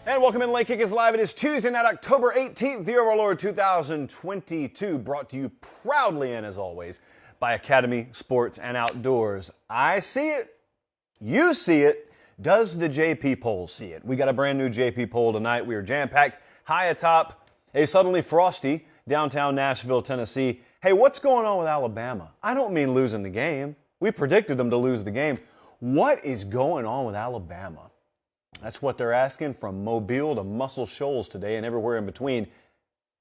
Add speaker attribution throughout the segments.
Speaker 1: And welcome in, Late Kick is live. It is Tuesday night, October 18th, the year of our Lord 2022, brought to you proudly and as always by Academy Sports and Outdoors. I see it. You see it. Does the JP poll see it? We got a brand new JP poll tonight. We are jam-packed, high atop a suddenly frosty downtown Nashville, Tennessee. Hey, what's going on with Alabama? I don't mean losing the game. We predicted them to lose the game. What is going on with Alabama? That's what they're asking from Mobile to Muscle Shoals today and everywhere in between.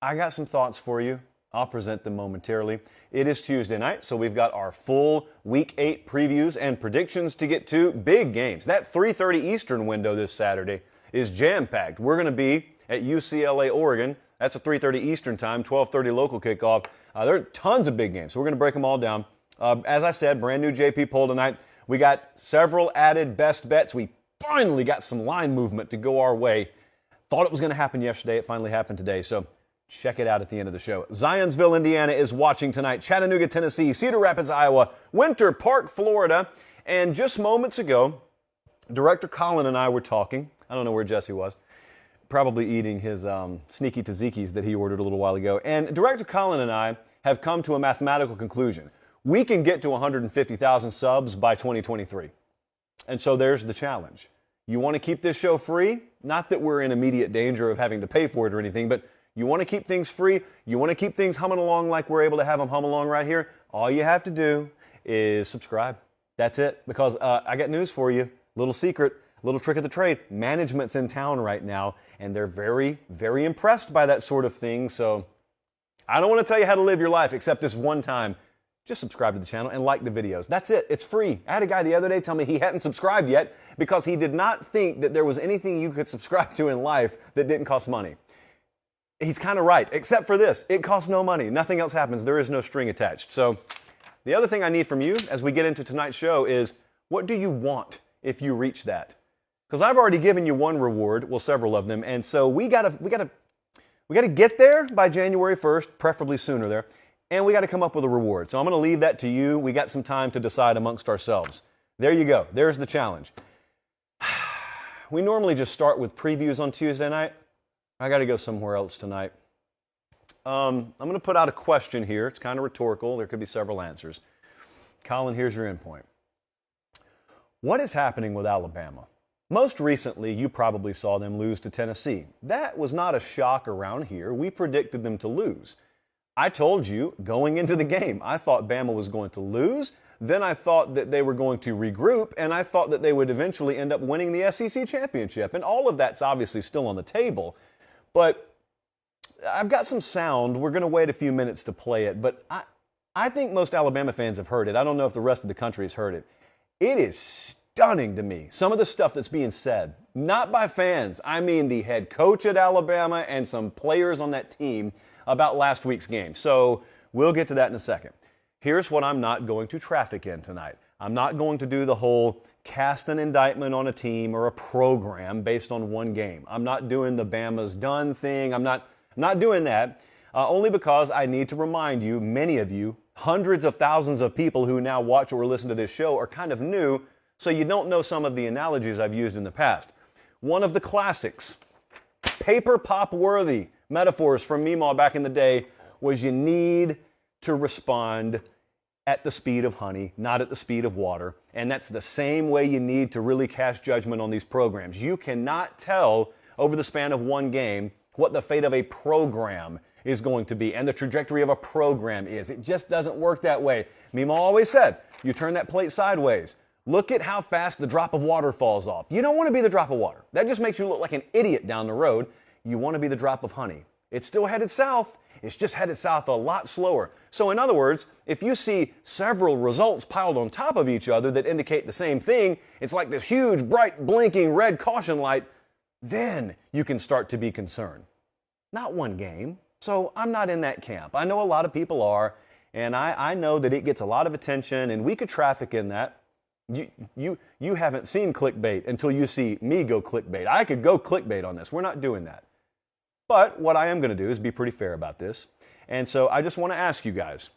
Speaker 1: I got some thoughts for you. I'll present them momentarily. It is Tuesday night, so we've got our full Week 8 previews and predictions to get to. Big games. That 3:30 Eastern window this Saturday is jam-packed. We're going to be at UCLA, Oregon. That's a 3:30 Eastern time, 12:30 local kickoff. There are tons of big games, so we're going to break them all down. As I said, brand new JP poll tonight. We got several added best bets. We finally got some line movement to go our way. Thought it was going to happen yesterday. It finally happened today. So check it out at the end of the show. Zionsville, Indiana is watching tonight. Chattanooga, Tennessee. Cedar Rapids, Iowa. Winter Park, Florida. And just moments ago, Director Colin and I were talking. I don't know where Jesse was. Probably eating his sneaky tzatziki's that he ordered a little while ago. And Director Colin and I have come to a mathematical conclusion. We can get to 150,000 subs by 2023. And so there's the challenge. You want to keep this show free? Not that we're in immediate danger of having to pay for it or anything, but you want to keep things free? You want to keep things humming along like we're able to have them hum along right here? All you have to do is subscribe. That's it. Because I got news for you. Little secret, little trick of the trade. Management's in town right now, and they're very, very impressed by that sort of thing. So I don't want to tell you how to live your life except this one time. Just subscribe to the channel and like the videos. That's it. It's free. I had a guy the other day tell me he hadn't subscribed yet because he did not think that there was anything you could subscribe to in life that didn't cost money. He's kind of right, except for this. It costs no money. Nothing else happens. There is no string attached. So the other thing I need from you as we get into tonight's show is, what do you want if you reach that? Because I've already given you one reward, well, several of them, and so we gotta get there by January 1st, preferably sooner there. And we got to come up with a reward. So I'm going to leave that to you. We got some time to decide amongst ourselves. There you go. There's the challenge. We normally just start with previews on Tuesday night. I got to go somewhere else tonight. I'm going to put out a question here. It's kind of rhetorical. There could be several answers. Colin, here's your endpoint. What is happening with Alabama? Most recently, you probably saw them lose to Tennessee. That was not a shock around here. We predicted them to lose. I told you going into the game, I thought Bama was going to lose. Then I thought that they were going to regroup, and I thought that they would eventually end up winning the SEC championship. And all of that's obviously still on the table. But I've got some sound. We're going to wait a few minutes to play it. But I think most Alabama fans have heard it. I don't know if the rest of the country has heard it. It is stunning to me, some of the stuff that's being said. Not by fans. I mean the head coach at Alabama and some players on that team about last week's game. So we'll get to that in a second. Here's what I'm not going to traffic in tonight. I'm not going to do the whole cast an indictment on a team or a program based on one game. I'm not doing the Bama's done thing. I'm not doing that, only because I need to remind you, many of you, hundreds of thousands of people who now watch or listen to this show are kind of new, so you don't know some of the analogies I've used in the past. One of the classics, paper pop worthy metaphors from Meemaw back in the day was you need to respond at the speed of honey, not at the speed of water. And that's the same way you need to really cast judgment on these programs. You cannot tell over the span of one game what the fate of a program is going to be and the trajectory of a program is. It just doesn't work that way. Meemaw always said, you turn that plate sideways. Look at how fast the drop of water falls off. You don't want to be the drop of water. That just makes you look like an idiot down the road. You want to be the drop of honey. It's still headed south. It's just headed south a lot slower. So in other words, if you see several results piled on top of each other that indicate the same thing, it's like this huge, bright, blinking red caution light, then you can start to be concerned. Not one game. So I'm not in that camp. I know a lot of people are, and I know that it gets a lot of attention, and we could traffic in that. You haven't seen clickbait until you see me go clickbait. I could go clickbait on this. We're not doing that. But what I am going to do is be pretty fair about this. And so I just want to ask you guys,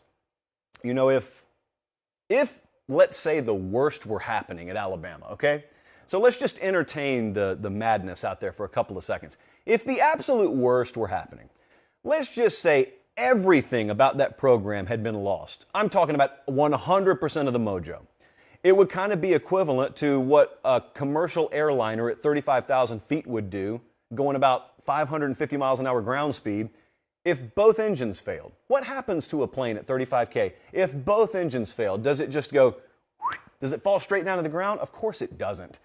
Speaker 1: if let's say the worst were happening at Alabama, okay? So let's just entertain the madness out there for a couple of seconds. If the absolute worst were happening, let's just say everything about that program had been lost. I'm talking about 100% of the mojo. It would kind of be equivalent to what a commercial airliner at 35,000 feet would do, going about 550 miles an hour ground speed, if both engines failed. What happens to a plane at 35K if both engines fail? Does it just go, does it fall straight down to the ground? Of course it doesn't,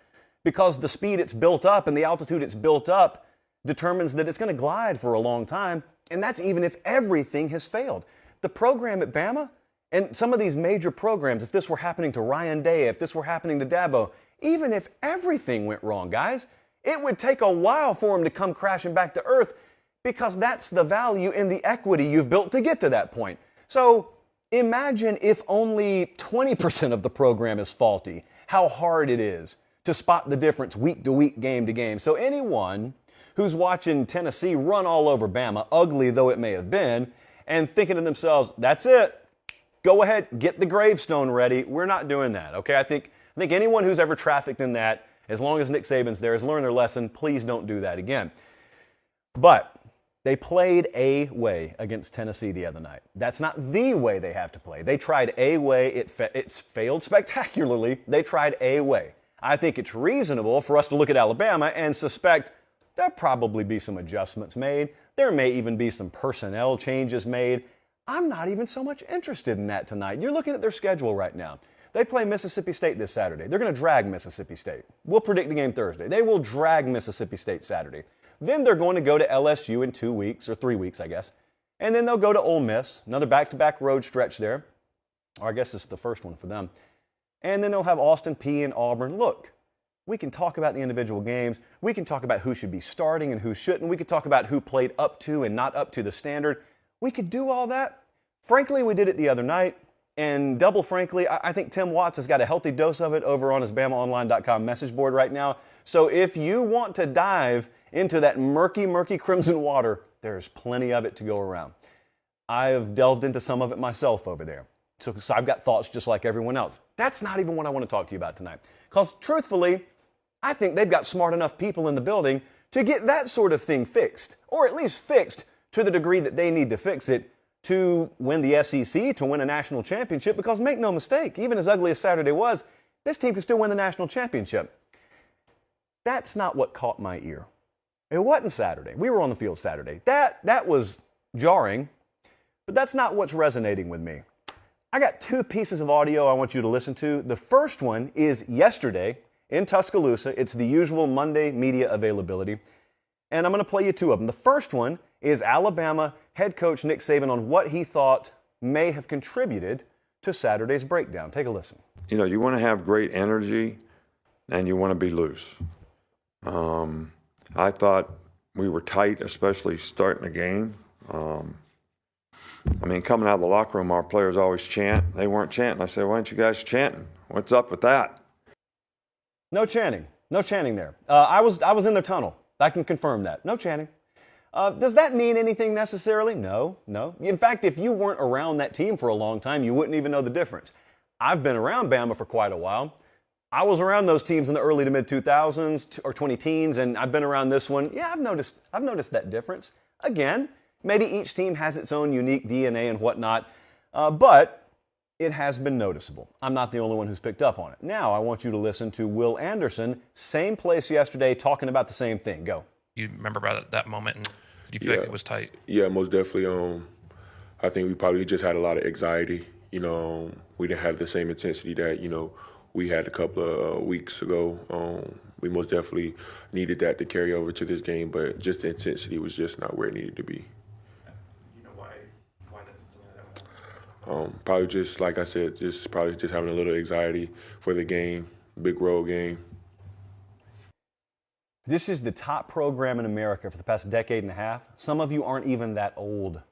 Speaker 1: because the speed it's built up and the altitude it's built up determines that it's going to glide for a long time, and that's even if everything has failed. The program at Bama, and some of these major programs, if this were happening to Ryan Day, if this were happening to Dabo, even if everything went wrong, guys, it would take a while for them to come crashing back to earth, because that's the value and the equity you've built to get to that point. So imagine if only 20% of the program is faulty, how hard it is to spot the difference week to week, game to game. So anyone who's watching Tennessee run all over Bama, ugly though it may have been, and thinking to themselves, that's it, go ahead, get the gravestone ready. We're not doing that, okay? I think anyone who's ever trafficked in that, as long as Nick Saban's there, has learned their lesson. Please don't do that again. But they played a way against Tennessee the other night. That's not the way they have to play. They tried a way. It's failed spectacularly. They tried a way. I think it's reasonable for us to look at Alabama and suspect there'll probably be some adjustments made. There may even be some personnel changes made. I'm not even so much interested in that tonight. You're looking at their schedule right now. They play Mississippi State this Saturday. They're going to drag Mississippi State. We'll predict the game Thursday. They will drag Mississippi State Saturday. Then they're going to go to LSU in 2 weeks, or 3 weeks, I guess. And then they'll go to Ole Miss, another back-to-back road stretch there. Or I guess this is the first one for them. And then they'll have Austin Peay and Auburn. Look, we can talk about the individual games. We can talk about who should be starting and who shouldn't. We could talk about who played up to and not up to the standard. We could do all that. Frankly, we did it the other night. And double frankly, I think Tim Watts has got a healthy dose of it over on his BamaOnline.com message board right now. So if you want to dive into that murky, murky crimson water, there's plenty of it to go around. I've delved into some of it myself over there. So I've got thoughts just like everyone else. That's not even what I want to talk to you about tonight. Because truthfully, I think they've got smart enough people in the building to get that sort of thing fixed, or at least fixed to the degree that they need to fix it to win the SEC, to win a national championship, because make no mistake, even as ugly as Saturday was, this team can still win the national championship. That's not what caught my ear. It wasn't Saturday. We were on the field Saturday. That was jarring, but that's not what's resonating with me. I got 2 pieces of audio I want you to listen to. The first one is yesterday in Tuscaloosa. It's the usual Monday media availability, and I'm going to play you 2 of them. The first one is Alabama head coach Nick Saban on what he thought may have contributed to Saturday's breakdown. Take a listen.
Speaker 2: You know, you want to have great energy and you want to be loose. I thought we were tight, especially starting the game. Coming out of the locker room, our players always chant. They weren't chanting. I said, why aren't you guys chanting? What's up with that?
Speaker 1: No chanting. No chanting there. I was in the tunnel. I can confirm that. No chanting. Does that mean anything necessarily? No. In fact, if you weren't around that team for a long time, you wouldn't even know the difference. I've been around Bama for quite a while. I was around those teams in the early to mid 2000s or 20 teens, and I've been around this one. Yeah, I've noticed that difference. Again, maybe each team has its own unique DNA and whatnot, but it has been noticeable. I'm not the only one who's picked up on it. Now I want you to listen to Will Anderson, same place yesterday, talking about the same thing. Go.
Speaker 3: You remember about that moment, and do you feel like it was tight?
Speaker 4: Yeah, most definitely. I think we probably just had a lot of anxiety. We didn't have the same intensity that, we had a couple of weeks ago. We most definitely needed that to carry over to this game, but just the intensity was just not where it needed to be.
Speaker 3: You know why that?
Speaker 4: Probably just, like I said, just having a little anxiety for the game, big road game.
Speaker 1: This is the top program in America for the past decade and a half. Some of you aren't even that old.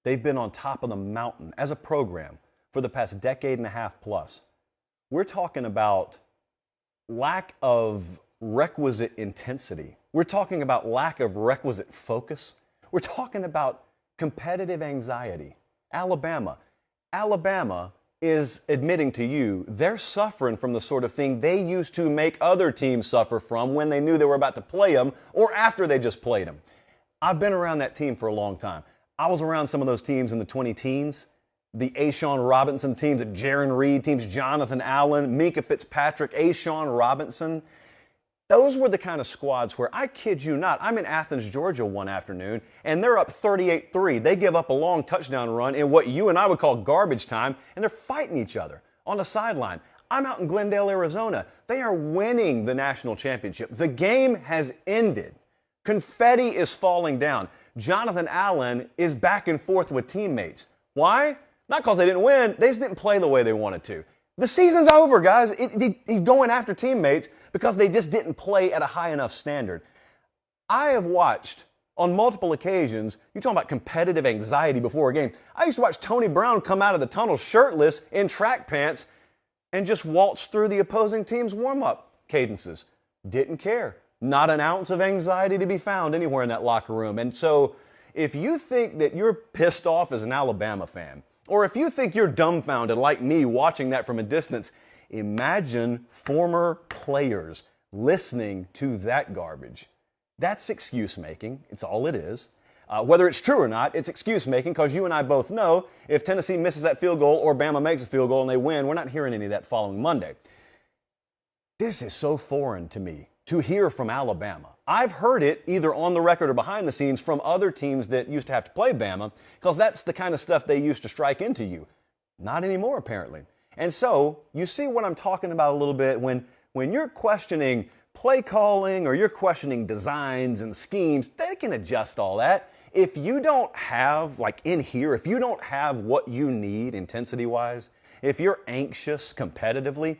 Speaker 1: They've been on top of the mountain as a program for the past decade and a half plus. We're talking about lack of requisite intensity. We're talking about lack of requisite focus. We're talking about competitive anxiety. Alabama is admitting to you they're suffering from the sort of thing they used to make other teams suffer from when they knew they were about to play them or after they just played them. I've been around that team for a long time. I was around some of those teams in the 20-teens, the Ashawn Robinson teams, the Jaron Reed teams, Jonathan Allen, Minka Fitzpatrick, Ashawn Robinson. Those were the kind of squads where, I kid you not, I'm in Athens, Georgia one afternoon, and they're up 38-3. They give up a long touchdown run in what you and I would call garbage time, and they're fighting each other on the sideline. I'm out in Glendale, Arizona. They are winning the national championship. The game has ended. Confetti is falling down. Jonathan Allen is back and forth with teammates. Why? Not because they didn't win. They just didn't play the way they wanted to. The season's over, guys. He's going after teammates because they just didn't play at a high enough standard. I have watched on multiple occasions, you're talking about competitive anxiety before a game. I used to watch Tony Brown come out of the tunnel shirtless in track pants and just waltz through the opposing team's warm-up cadences. Didn't care. Not an ounce of anxiety to be found anywhere in that locker room. And so if you think that you're pissed off as an Alabama fan, or if you think you're dumbfounded like me watching that from a distance, imagine former players listening to that garbage. That's excuse making. It's all it is. Whether it's true or not, it's excuse making because you and I both know if Tennessee misses that field goal or Bama makes a field goal and they win, we're not hearing any of that following Monday. This is so foreign to me to hear from Alabama. I've heard it either on the record or behind the scenes from other teams that used to have to play Bama because that's the kind of stuff they used to strike into you. Not anymore, apparently. And so you see what I'm talking about a little bit when you're questioning play calling or you're questioning designs and schemes, they can adjust all that. If you don't have, like in here, if you don't have what you need intensity-wise, if you're anxious competitively,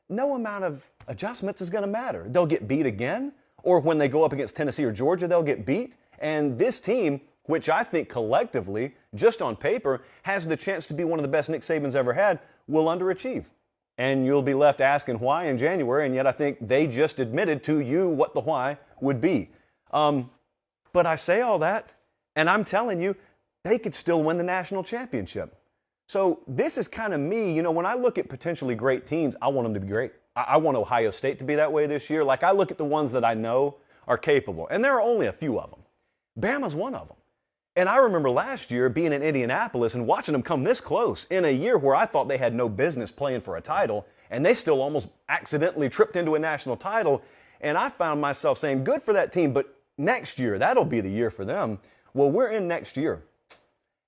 Speaker 1: no amount of adjustments is going to matter. They'll get beat again, or when they go up against Tennessee or Georgia, they'll get beat. And this team, which I think collectively, just on paper, has the chance to be one of the best Nick Saban's ever had, will underachieve. And you'll be left asking why in January, and yet I think they just admitted to you what the why would be. But I say all that, and I'm telling you, they could still win the national championship. So this is kind of me, when I look at potentially great teams, I want them to be great. I want Ohio State to be that way this year. Like I look at the ones that I know are capable, and there are only a few of them. Bama's one of them. And I remember last year being in Indianapolis and watching them come this close in a year where I thought they had no business playing for a title, and they still almost accidentally tripped into a national title. And I found myself saying, good for that team, but next year, that'll be the year for them. Well, we're in next year.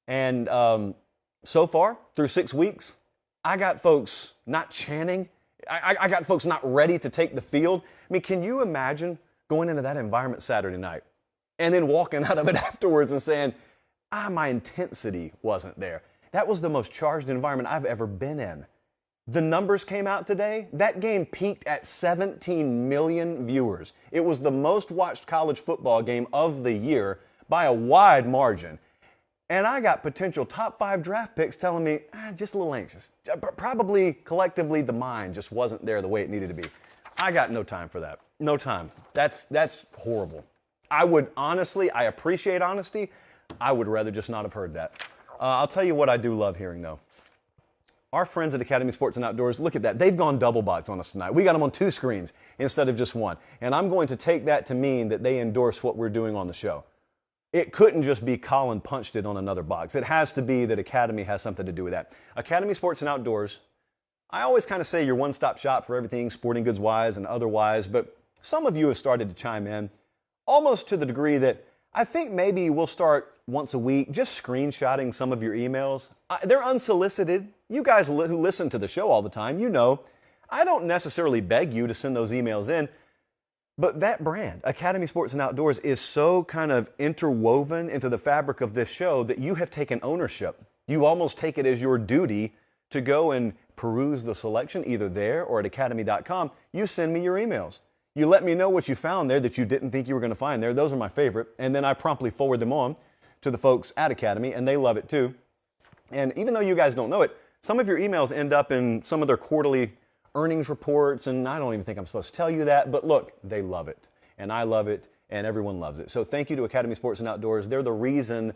Speaker 1: And so far, through 6 weeks, I got folks not chanting. I got folks not ready to take the field. I mean, can you imagine going into that environment Saturday night and then walking out of it afterwards and saying, my intensity wasn't there. That was the most charged environment I've ever been in. The numbers came out today. That game peaked at 17 million viewers. It was the most watched college football game of the year by a wide margin. And I got potential top 5 draft picks telling me, just a little anxious. Probably collectively the mind just wasn't there the way it needed to be. I got no time for that. No time. That's horrible. I would honestly, I appreciate honesty. I would rather just not have heard that. I'll tell you what I do love hearing though. Our friends at Academy Sports and Outdoors, look at that. They've gone double box on us tonight. We got them on 2 screens instead of just one. And I'm going to take that to mean that they endorse what we're doing on the show. It couldn't just be Colin punched it on another box. It has to be that Academy has something to do with that. Academy Sports and Outdoors, I always kind of say your one-stop shop for everything sporting goods wise and otherwise, but some of you have started to chime in almost to the degree that I think maybe we'll start once a week just screenshotting some of your emails. They're unsolicited. You guys who listen to the show all the time, you know, I don't necessarily beg you to send those emails in. But that brand, Academy Sports and Outdoors, is so kind of interwoven into the fabric of this show that you have taken ownership. You almost take it as your duty to go and peruse the selection either there or at academy.com. You send me your emails. You let me know what you found there that you didn't think you were going to find there. Those are my favorite. And then I promptly forward them on to the folks at Academy, and they love it too. And even though you guys don't know it, some of your emails end up in some of their quarterly earnings reports, and I don't even think I'm supposed to tell you that, but look, they love it, and I love it, and everyone loves it. So thank you to Academy Sports and Outdoors. They're the reason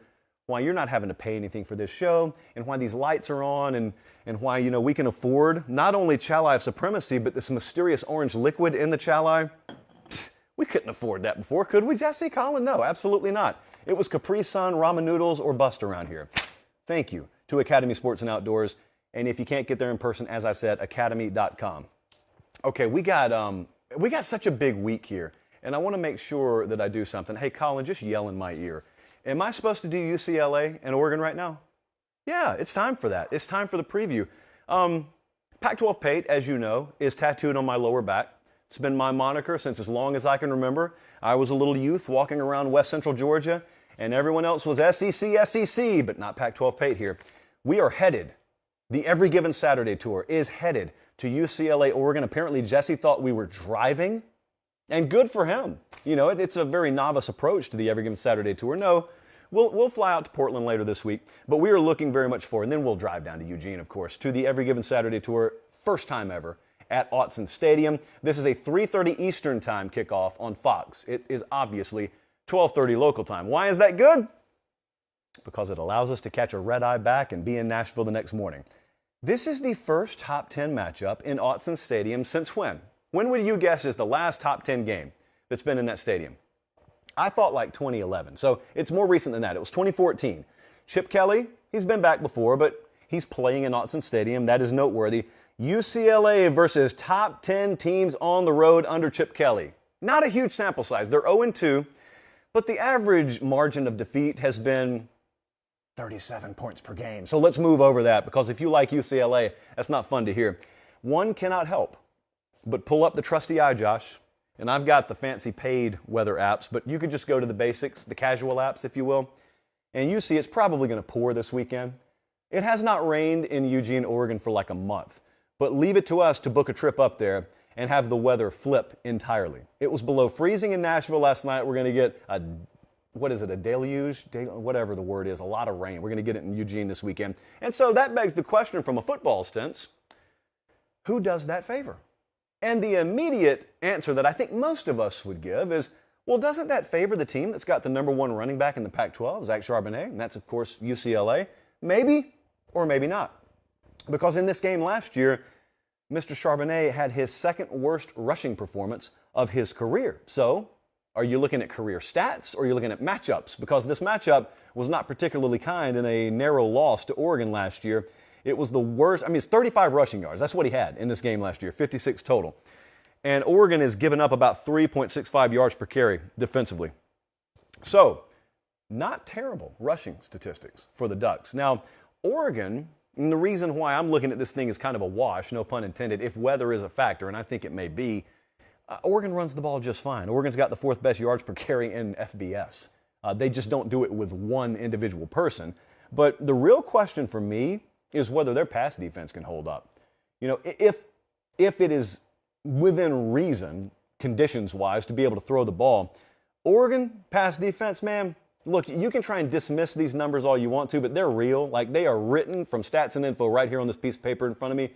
Speaker 1: why you're not having to pay anything for this show, and why these lights are on, and why, we can afford not only Chalai of Supremacy, but this mysterious orange liquid in the Chalai. We couldn't afford that before, could we, Jesse? Colin? No, absolutely not. It was Capri Sun, ramen noodles, or bust around here. Thank you to Academy Sports and Outdoors. And if you can't get there in person, as I said, academy.com. Okay, we got such a big week here, and I want to make sure that I do something. Hey, Colin, just yell in my ear. Am I supposed to do UCLA and Oregon right now? Yeah, it's time for that. It's time for the preview. Pac-12 Pate, as you know, is tattooed on my lower back. It's been my moniker since as long as I can remember. I was a little youth walking around West Central Georgia, and everyone else was SEC, but not Pac-12 Pate here. We are headed. The Every Given Saturday tour is headed to UCLA, Oregon. Apparently, Jesse thought we were driving, and good for him. It's a very novice approach to the Every Given Saturday tour. No, we'll fly out to Portland later this week, but we are looking very much forward, and then we'll drive down to Eugene, of course, to the Every Given Saturday tour, first time ever at Autzen Stadium. This is a 3:30 Eastern time kickoff on Fox. It is obviously 12:30 local time. Why is that good? Because it allows us to catch a red-eye back and be in Nashville the next morning. This is the first top 10 matchup in Autzen Stadium since when? When would you guess is the last top 10 game that's been in that stadium? I thought like 2011, so it's more recent than that. It was 2014. Chip Kelly, he's been back before, but he's playing in Autzen Stadium. That is noteworthy. UCLA versus top 10 teams on the road under Chip Kelly. Not a huge sample size. They're 0-2, but the average margin of defeat has been 37 points per game. So let's move over that, because if you like UCLA, that's not fun to hear. One cannot help but pull up the trusty eye, Josh, and I've got the fancy paid weather apps, but you could just go to the basics, the casual apps, if you will, and you see it's probably going to pour this weekend. It has not rained in Eugene, Oregon for like a month, but leave it to us to book a trip up there and have the weather flip entirely. It was below freezing in Nashville last night. We're going to get a deluge? Whatever the word is, a lot of rain. We're going to get it in Eugene this weekend. And so that begs the question from a football stance, who does that favor? And the immediate answer that I think most of us would give is, well, doesn't that favor the team that's got the number one running back in the Pac-12, Zach Charbonnet? And that's, of course, UCLA. Maybe or maybe not. Because in this game last year, Mr. Charbonnet had his second worst rushing performance of his career. So, are you looking at career stats or are you looking at matchups? Because this matchup was not particularly kind in a narrow loss to Oregon last year. It was the worst. It's 35 rushing yards. That's what he had in this game last year, 56 total. And Oregon has given up about 3.65 yards per carry defensively. So, not terrible rushing statistics for the Ducks. Now, Oregon, and the reason why I'm looking at this thing as kind of a wash, no pun intended, if weather is a factor, and I think it may be, Oregon runs the ball just fine. Oregon's got the fourth best yards per carry in FBS. They just don't do it with one individual person. But the real question for me is whether their pass defense can hold up. If it is within reason, conditions-wise, to be able to throw the ball, Oregon pass defense, man, look, you can try and dismiss these numbers all you want to, but they're real. Like, they are written from Stats and Info right here on this piece of paper in front of me.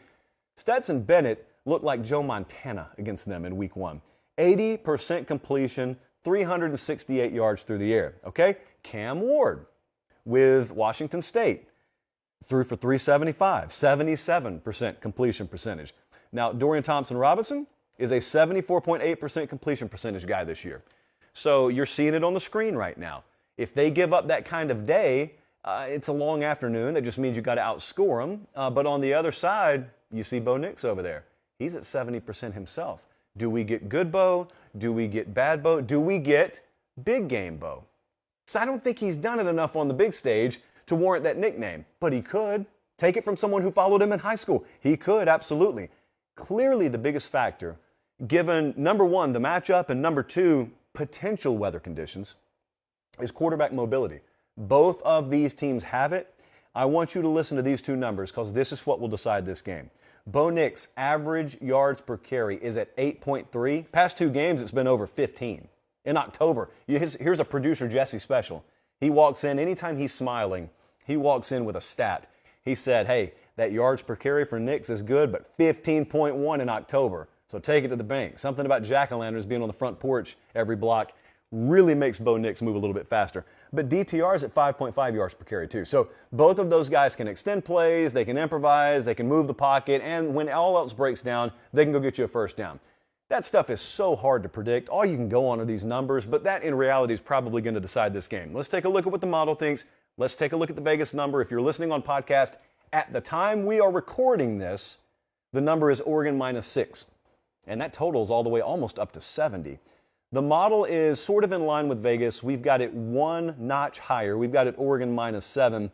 Speaker 1: Stetson Bennett looked like Joe Montana against them in week 1. 80% completion, 368 yards through the air, okay? Cam Ward with Washington State threw for 375, 77% completion percentage. Now, Dorian Thompson-Robinson is a 74.8% completion percentage guy this year. So you're seeing it on the screen right now. If they give up that kind of day, it's a long afternoon. That just means you got to outscore them. But on the other side, you see Bo Nix over there. He's at 70% himself. Do we get good Bo? Do we get bad Bo? Do we get big game Bo? So I don't think he's done it enough on the big stage to warrant that nickname. But he could. Take it from someone who followed him in high school. He could, absolutely. Clearly the biggest factor, given, number one, the matchup, and number two, potential weather conditions, is quarterback mobility. Both of these teams have it. I want you to listen to these two numbers because this is what will decide this game. Bo Nix, average yards per carry is at 8.3. Past 2 games, it's been over 15. In October, here's a producer Jesse special. He walks in, anytime he's smiling, he walks in with a stat. He said, hey, that yards per carry for Nix is good, but 15.1 in October. So take it to the bank. Something about jack-o'-lanterns being on the front porch every block. really makes Bo Nix move a little bit faster. But DTR is at 5.5 yards per carry too. So both of those guys can extend plays, they can improvise, they can move the pocket, and when all else breaks down, they can go get you a first down. That stuff is so hard to predict. All you can go on are these numbers, but that in reality is probably going to decide this game. Let's take a look at what the model thinks. Let's take a look at the Vegas number. If you're listening on podcast, at the time we are recording this, the number is Oregon -6. And that totals all the way almost up to 70. The model is sort of in line with Vegas. We've got it one notch higher. We've got it Oregon -7.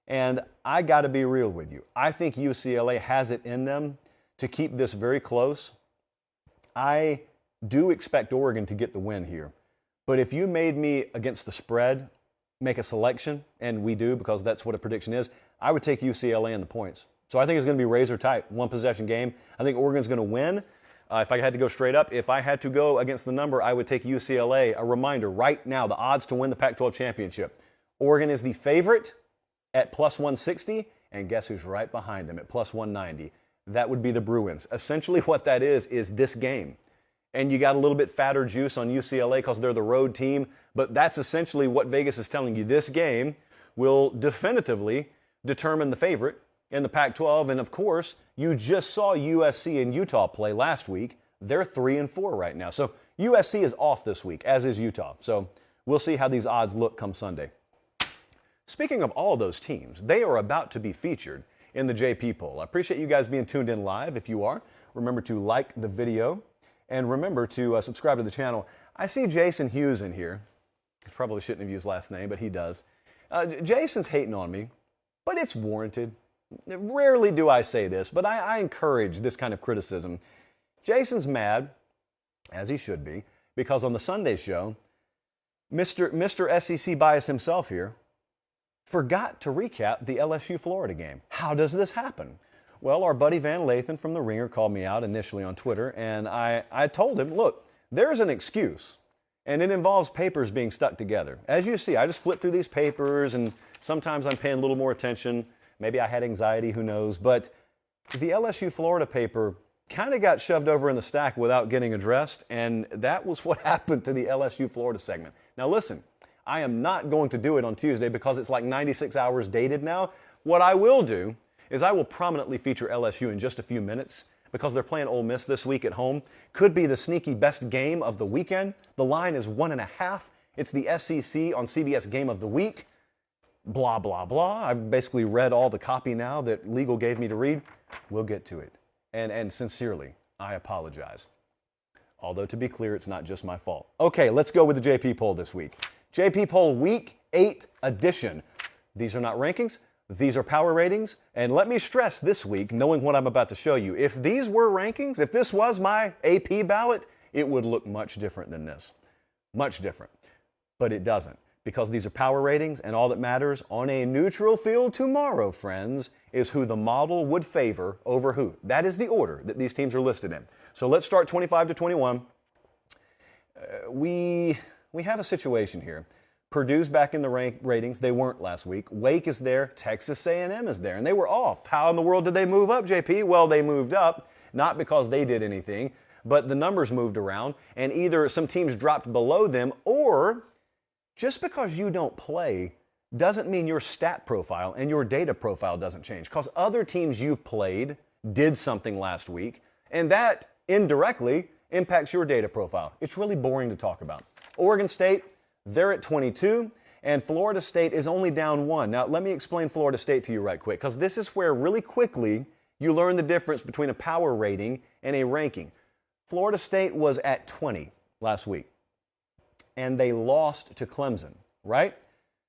Speaker 1: And I got to be real with you. I think UCLA has it in them to keep this very close. I do expect Oregon to get the win here. But if you made me against the spread make a selection, and we do because that's what a prediction is, I would take UCLA in the points. So I think it's going to be razor tight, one possession game. I think Oregon's going to win. If I had to go straight up, if I had to go against the number, I would take UCLA. A reminder, right now, the odds to win the Pac-12 championship. Oregon is the favorite at +160, and guess who's right behind them at +190? That would be the Bruins. Essentially what that is this game. And you got a little bit fatter juice on UCLA because they're the road team, but that's essentially what Vegas is telling you. This game will definitively determine the favorite in the Pac-12, and of course, you just saw USC and Utah play last week. They're 3-4 right now. So USC is off this week, as is Utah. So we'll see how these odds look come Sunday. Speaking of all those teams, they are about to be featured in the JP poll. I appreciate you guys being tuned in live. If you are, remember to like the video and remember to subscribe to the channel. I see Jason Hughes in here. I probably shouldn't have used last name, but he does. Jason's hating on me, but it's warranted. Rarely do I say this, but I encourage this kind of criticism. Jason's mad, as he should be, because on the Sunday show, Mr. SEC bias himself here forgot to recap the LSU-Florida game. How does this happen? Well, our buddy Van Lathan from The Ringer called me out initially on Twitter, and I told him, look, there's an excuse, and it involves papers being stuck together. As you see, I just flip through these papers, and sometimes I'm paying a little more attention. Maybe I had anxiety, who knows, but the LSU-Florida paper kind of got shoved over in the stack without getting addressed, and that was what happened to the LSU-Florida segment. Now listen, I am not going to do it on Tuesday because it's like 96 hours dated now. What I will do is I will prominently feature LSU in just a few minutes because they're playing Ole Miss this week at home. Could be the sneaky best game of the weekend. The line is 1.5. It's the SEC on CBS Game of the Week. Blah, blah, blah. I've basically read all the copy now that legal gave me to read. We'll get to it. And sincerely, I apologize. Although, to be clear, it's not just my fault. Okay, let's go with the JP poll this week. JP poll Week 8 edition. These are not rankings. These are power ratings. And let me stress this week, knowing what I'm about to show you, if these were rankings, if this was my AP ballot, it would look much different than this. Much different. But it doesn't. Because these are power ratings, and all that matters on a neutral field tomorrow, friends, is who the model would favor over who. That is the order that these teams are listed in. So let's start 25 to 21. We have a situation here. Purdue's back in the ratings. They weren't last week. Wake is there. Texas A&M is there, and they were off. How in the world did they move up, JP? Well, they moved up, not because they did anything, but the numbers moved around, and either some teams dropped below them, or just because you don't play doesn't mean your stat profile and your data profile doesn't change, because other teams you've played did something last week, and that indirectly impacts your data profile. It's really boring to talk about. Oregon State, they're at 22, and Florida State is only down 1. Now, let me explain Florida State to you right quick, because this is where really quickly you learn the difference between a power rating and a ranking. Florida State was at 20 last week, and they lost to Clemson, right?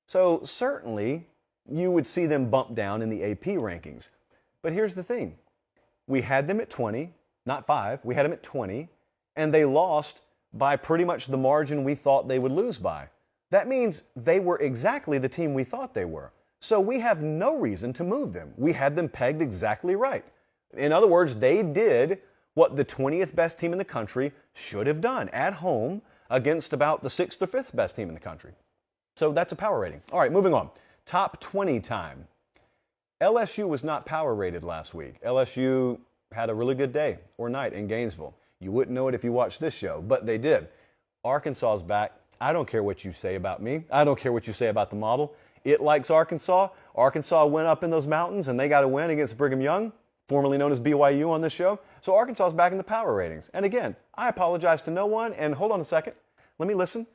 Speaker 1: So certainly you would see them bump down in the AP rankings. But here's the thing. We had them at 20, not 5. We had them at 20, and they lost by pretty much the margin we thought they would lose by. That means they were exactly the team we thought they were. So we have no reason to move them. We had them pegged exactly right. In other words, they did what the 20th best team in the country should have done at home against about the 6th or 5th best team in the country. So that's a power rating. All right, moving on. Top 20 time. LSU was not power rated last week. LSU had a really good day or night in Gainesville. You wouldn't know it if you watched this show, but they did. Arkansas is back. I don't care what you say about me. I don't care what you say about the model. It likes Arkansas. Arkansas went up in those mountains, and they got a win against Brigham Young, formerly known as BYU on this show. So Arkansas is back in the power ratings. And again, I apologize to no one. And hold on a second. Let me listen.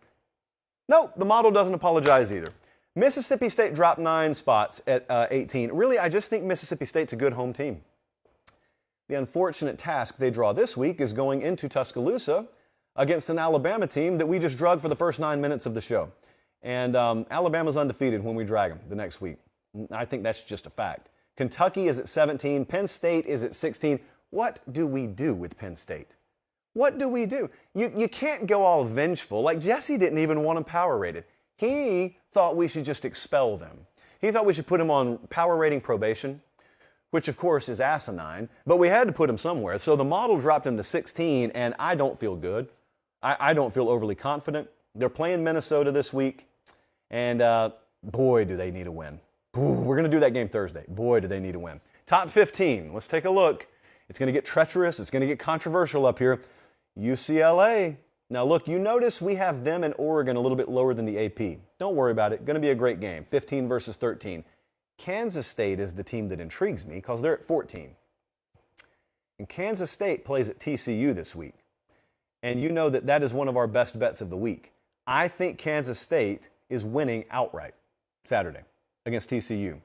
Speaker 1: No, the model doesn't apologize either. Mississippi State dropped 9 spots at 18. Really, I just think Mississippi State's a good home team. The unfortunate task they draw this week is going into Tuscaloosa against an Alabama team that we just drugged for the first 9 minutes of the show. And Alabama's undefeated when we drag them the next week. I think that's just a fact. Kentucky is at 17. Penn State is at 16. What do we do with Penn State? What do we do? You can't go all vengeful. Like Jesse didn't even want them power rated. He thought we should just expel them. He thought we should put them on power rating probation, which of course is asinine, but we had to put him somewhere. So the model dropped him to 16, and I don't feel good. I don't feel overly confident. They're playing Minnesota this week, and boy, do they need a win. We're going to do that game Thursday. Boy, do they need a win. Top 15, let's take a look. It's going to get treacherous. It's going to get controversial up here. UCLA. Now look, you notice we have them and Oregon a little bit lower than the AP. Don't worry about it. Going to be a great game. 15 versus 13. Kansas State is the team that intrigues me because they're at 14. And Kansas State plays at TCU this week. And you know that that is one of our best bets of the week. I think Kansas State is winning outright Saturday against TCU.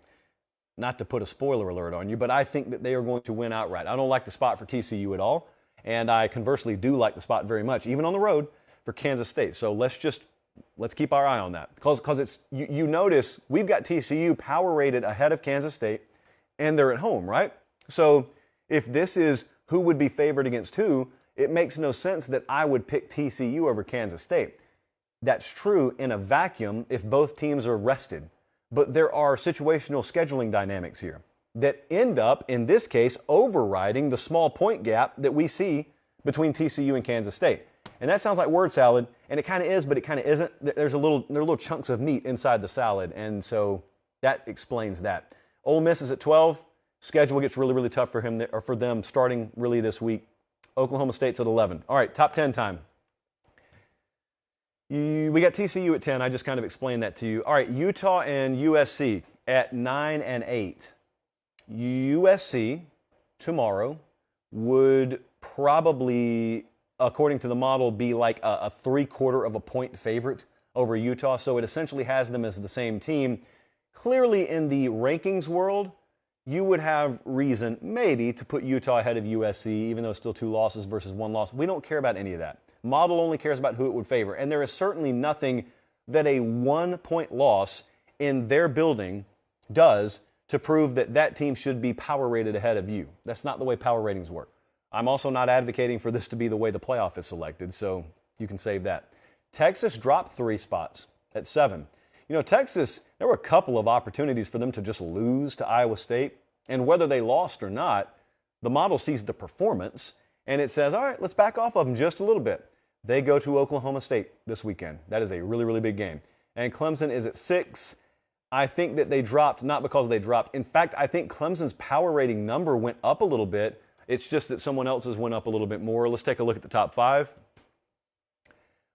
Speaker 1: Not to put a spoiler alert on you, but I think that they are going to win outright. I don't like the spot for TCU at all. And I conversely do like the spot very much, even on the road, for Kansas State. So let's keep our eye on that. Because it's you notice we've got TCU power rated ahead of Kansas State, and they're at home, right? So if this is who would be favored against who, it makes no sense that I would pick TCU over Kansas State. That's true in a vacuum if both teams are rested. But there are situational scheduling dynamics here that end up, in this case, overriding the small point gap that we see between TCU and Kansas State. And that sounds like word salad, and it kind of is, but it kind of isn't. There are little chunks of meat inside the salad, and so that explains that. Ole Miss is at 12. Schedule gets really, really tough for him or for them starting really this week. Oklahoma State's at 11. All right, top 10 time. We got TCU at 10. I just kind of explained that to you. All right, Utah and USC at 9 and 8. USC tomorrow would probably, according to the model, be like a 3/4 of a point favorite over Utah. So it essentially has them as the same team. Clearly, in the rankings world, you would have reason maybe to put Utah ahead of USC, even though it's still 2 losses versus 1 loss. We don't care about any of that. Model only cares about who it would favor. And there is certainly nothing that a 1-point loss in their building does to prove that that team should be power rated ahead of you. That's not the way power ratings work. I'm also not advocating for this to be the way the playoff is selected, so you can save that. Texas dropped 3 spots at 7. You know, Texas, there were a couple of opportunities for them to just lose to Iowa State, and whether they lost or not, the model sees the performance, and it says, all right, let's back off of them just a little bit. They go to Oklahoma State this weekend. That is a really, really big game. And Clemson is at 6. I think that they dropped, not because they dropped. In fact, I think Clemson's power rating number went up a little bit. It's just that someone else's went up a little bit more. Let's take a look at the top 5.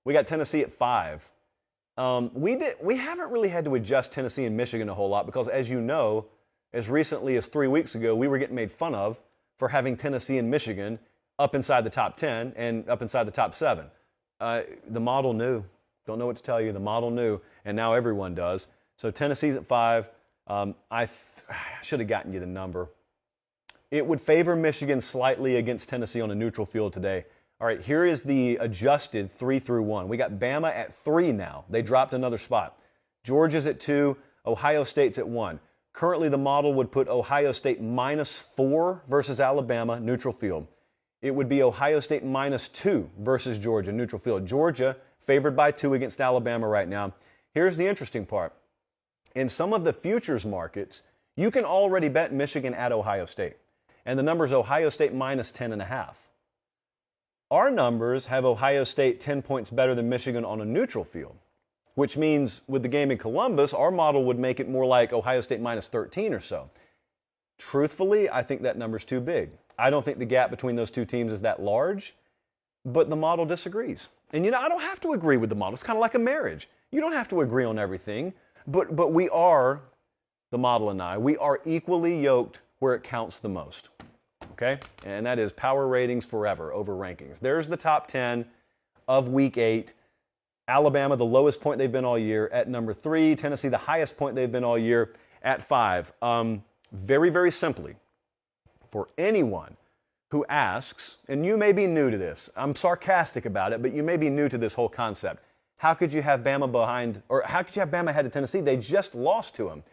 Speaker 1: We got Tennessee at 5. We haven't really had to adjust Tennessee and Michigan a whole lot because, as you know, as recently as 3 weeks ago, we were getting made fun of for having Tennessee and Michigan up inside the top 10 and up inside the top 7. The model knew. Don't know what to tell you. The model knew, and now everyone does. So Tennessee's at 5. I should have gotten you the number. It would favor Michigan slightly against Tennessee on a neutral field today. All right, here is the adjusted 3 through 1. We got Bama at 3 now. They dropped another spot. Georgia's at 2. Ohio State's at 1. Currently, the model would put Ohio State -4 versus Alabama, neutral field. It would be Ohio State -2 versus Georgia, neutral field. Georgia favored by 2 against Alabama right now. Here's the interesting part. In some of the futures markets, you can already bet Michigan at Ohio State. And the number is Ohio State -10.5. Our numbers have Ohio State 10 points better than Michigan on a neutral field, which means with the game in Columbus, our model would make it more like Ohio State -13 or so. Truthfully, I think that number's too big. I don't think the gap between those two teams is that large. but the model disagrees. And I don't have to agree with the model. It's kind of like a marriage. You don't have to agree on everything, but we are, the model and I, we are equally yoked where it counts the most. Okay? And that is power ratings forever over rankings. There's the top 10 of Week 8. Alabama, the lowest point they've been all year, at number 3. Tennessee, the highest point they've been all year, at 5. Very, very simply, for anyone who asks, and you may be new to this, I'm sarcastic about it, but you may be new to this whole concept. How could you have Bama behind, or how could you have Bama ahead of Tennessee? They just lost to them.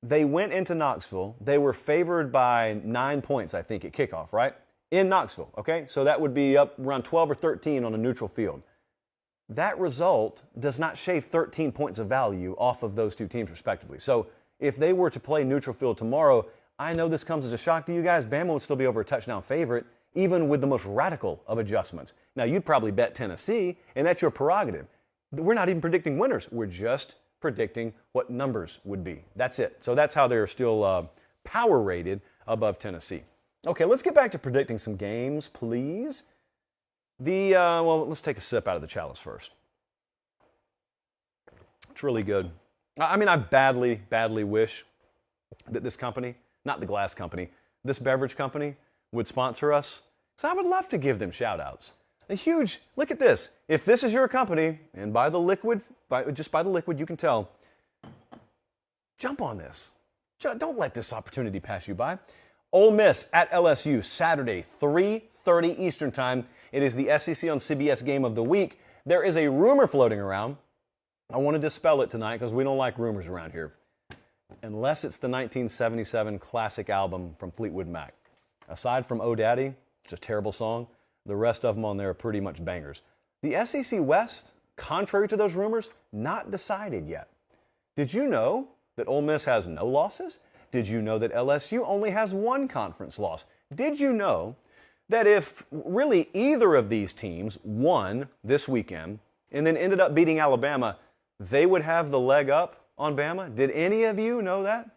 Speaker 1: They went into Knoxville. They were favored by 9 points, I think, at kickoff, right? In Knoxville, okay? So that would be up around 12 or 13 on a neutral field. That result does not shave 13 points of value off of those two teams, respectively. So if they were to play neutral field tomorrow, I know this comes as a shock to you guys, Bama would still be over a touchdown favorite, even with the most radical of adjustments. Now, you'd probably bet Tennessee, and that's your prerogative. We're not even predicting winners. We're just predicting what numbers would be. That's it. So that's how they're still power rated above Tennessee. Okay, let's get back to predicting some games, please. Let's take a sip out of the chalice first. It's really good. I mean, I badly, badly wish that this company, not the glass company, this beverage company would sponsor us. So I would love to give them shout outs. A huge, look at this. If this is your company, and by the liquid, just by the liquid you can tell, jump on this. Don't let this opportunity pass you by. Ole Miss at LSU, Saturday, 3:30 Eastern Time. It is the SEC on CBS game of the week. There is a rumor floating around. I want to dispel it tonight because we don't like rumors around here. Unless it's the 1977 classic album from Fleetwood Mac. Aside from Oh Daddy, it's a terrible song. The rest of them on there are pretty much bangers. The SEC West, contrary to those rumors, not decided yet. Did you know that Ole Miss has no losses? Did you know that LSU only has one conference loss? Did you know that if really either of these teams won this weekend and then ended up beating Alabama, they would have the leg up on Bama? Did any of you know that?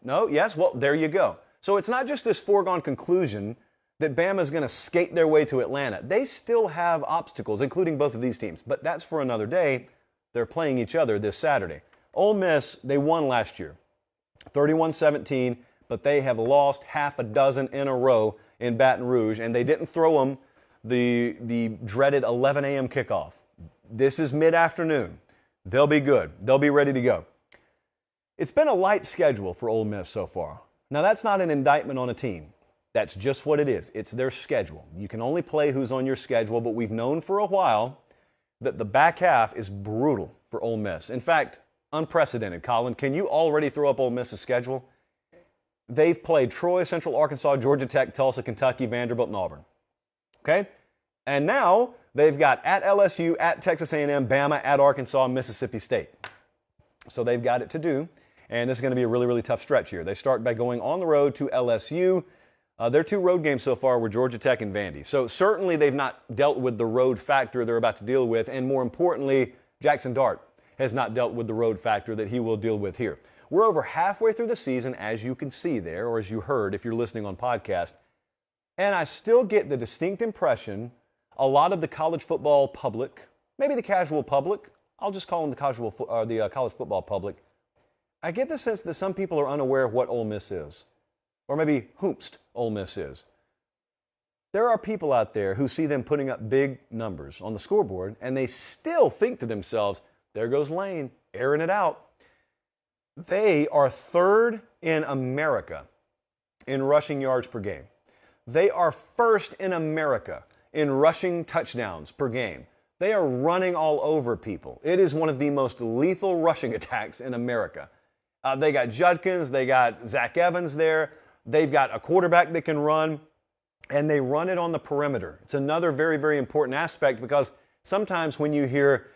Speaker 1: No? Yes? Well, there you go. So it's not just this foregone conclusion that Bama's going to skate their way to Atlanta. They still have obstacles, including both of these teams. But that's for another day. They're playing each other this Saturday. Ole Miss, they won last year, 31-17, but they have lost half a dozen in a row in Baton Rouge, and they didn't throw them the dreaded 11 a.m. kickoff. This is mid-afternoon. They'll be good. They'll be ready to go. It's been a light schedule for Ole Miss so far. Now, that's not an indictment on a team. That's just what it is. It's their schedule. You can only play who's on your schedule, but we've known for a while that the back half is brutal for Ole Miss. In fact, unprecedented. Colin, can you already throw up Ole Miss's schedule? They've played Troy, Central Arkansas, Georgia Tech, Tulsa, Kentucky, Vanderbilt, and Auburn. Okay? And now they've got at LSU, at Texas A&M, Bama, at Arkansas, Mississippi State. So they've got it to do, and this is going to be a really, really tough stretch here. They start by going on the road to LSU. Their two road games so far were Georgia Tech and Vandy. So certainly they've not dealt with the road factor they're about to deal with, and more importantly, Jackson Dart has not dealt with the road factor that he will deal with here. We're over halfway through the season, as you can see there, or as you heard if you're listening on podcast, and I still get the distinct impression a lot of the college football public, maybe the casual public, I'll just call them the college football public, I get the sense that some people are unaware of what Ole Miss is, or maybe whomst Ole Miss is. There are people out there who see them putting up big numbers on the scoreboard, and they still think to themselves, there goes Lane, airing it out. They are third in America in rushing yards per game. They are first in America in rushing touchdowns per game. They are running all over people. It is one of the most lethal rushing attacks in America. They got Judkins, they got Zach Evans there, they've got a quarterback that can run, and they run it on the perimeter. It's another very, very important aspect because sometimes when you hear,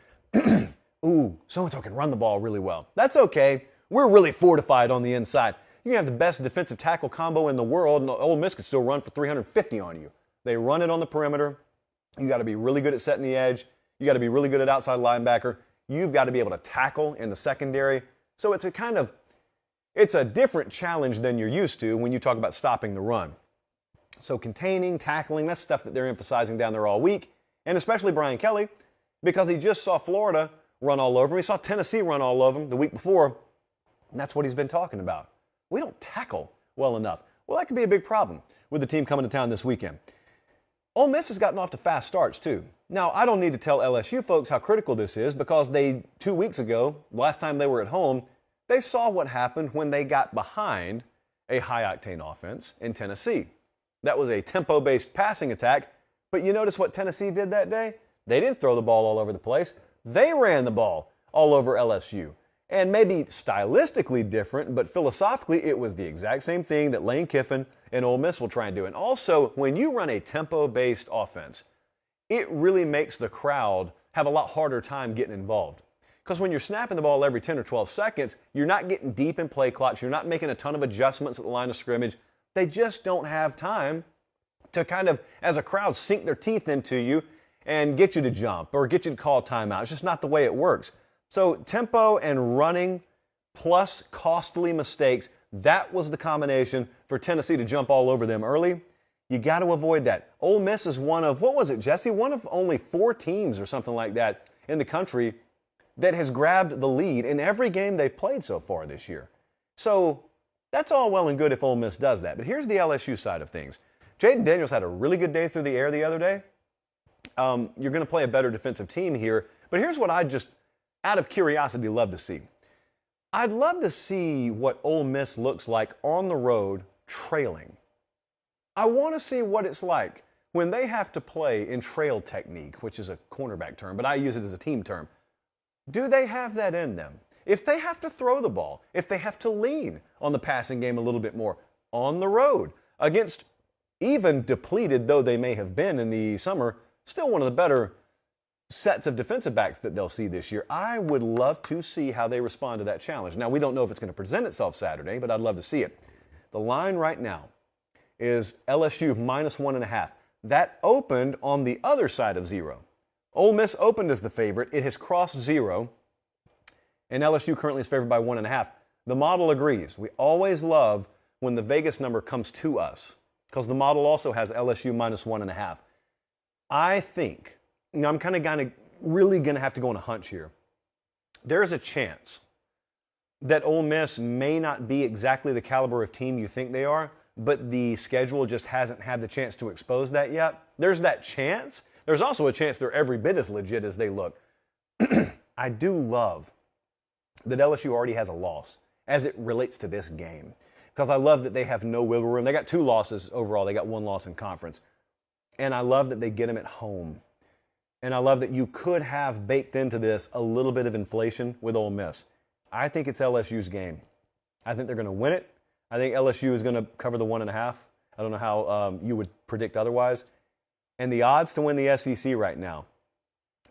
Speaker 1: ooh, so-and-so can run the ball really well, that's okay. We're really fortified on the inside. You can have the best defensive tackle combo in the world, and Ole Miss could still run for 350 on you. They run it on the perimeter. You got to be really good at setting the edge. You got to be really good at outside linebacker. You've got to be able to tackle in the secondary. So it's a different challenge than you're used to when you talk about stopping the run. So containing, tackling, that's stuff that they're emphasizing down there all week, and especially Brian Kelly, because he just saw Florida run all over him. He saw Tennessee run all over him the week before, and that's what he's been talking about. We don't tackle well enough. Well, that could be a big problem with the team coming to town this weekend. Ole Miss has gotten off to fast starts, too. Now, I don't need to tell LSU folks how critical this is because 2 weeks ago, last time they were at home, they saw what happened when they got behind a high-octane offense in Tennessee. That was a tempo-based passing attack, but you notice what Tennessee did that day? They didn't throw the ball all over the place. They ran the ball all over LSU. And maybe stylistically different, but philosophically it was the exact same thing that Lane Kiffin and Ole Miss will try and do. And also, when you run a tempo-based offense, it really makes the crowd have a lot harder time getting involved. Because when you're snapping the ball every 10 or 12 seconds, you're not getting deep in play clocks. You're not making a ton of adjustments at the line of scrimmage. They just don't have time to kind of, as a crowd, sink their teeth into you and get you to jump or get you to call timeout. It's just not the way it works. So tempo and running plus costly mistakes, that was the combination for Tennessee to jump all over them early. You got to avoid that. Ole Miss is one of, what was it, Jesse? One of only 4 teams or something like that in the country that has grabbed the lead in every game they've played so far this year. So that's all well and good if Ole Miss does that. But here's the LSU side of things. Jaden Daniels had a really good day through the air the other day. You're going to play a better defensive team here. But here's what I just, out of curiosity, love to see. I'd love to see what Ole Miss looks like on the road trailing. I want to see what it's like when they have to play in trail technique, which is a cornerback term, but I use it as a team term. Do they have that in them? If they have to throw the ball, if they have to lean on the passing game a little bit more on the road against, even depleted though they may have been in the summer, still one of the better sets of defensive backs that they'll see this year. I would love to see how they respond to that challenge. Now, we don't know if it's going to present itself Saturday, but I'd love to see it. The line right now is LSU -1.5. That opened on the other side of 0. Ole Miss opened as the favorite. It has crossed 0, and LSU currently is favored by 1.5. The model agrees. We always love when the Vegas number comes to us because the model also has LSU -1.5. I think, I'm kind of really going to have to go on a hunch here. There's a chance that Ole Miss may not be exactly the caliber of team you think they are, but the schedule just hasn't had the chance to expose that yet. There's that chance. There's also a chance they're every bit as legit as they look. I do love that LSU already has a loss as it relates to this game because I love that they have no wiggle room. They got 2 losses overall. They got 1 loss in conference. And I love that they get them at home. And I love that you could have baked into this a little bit of inflation with Ole Miss. I think it's LSU's game. I think they're going to win it. I think LSU is going to cover the 1.5. I don't know how you would predict otherwise. And the odds to win the SEC right now,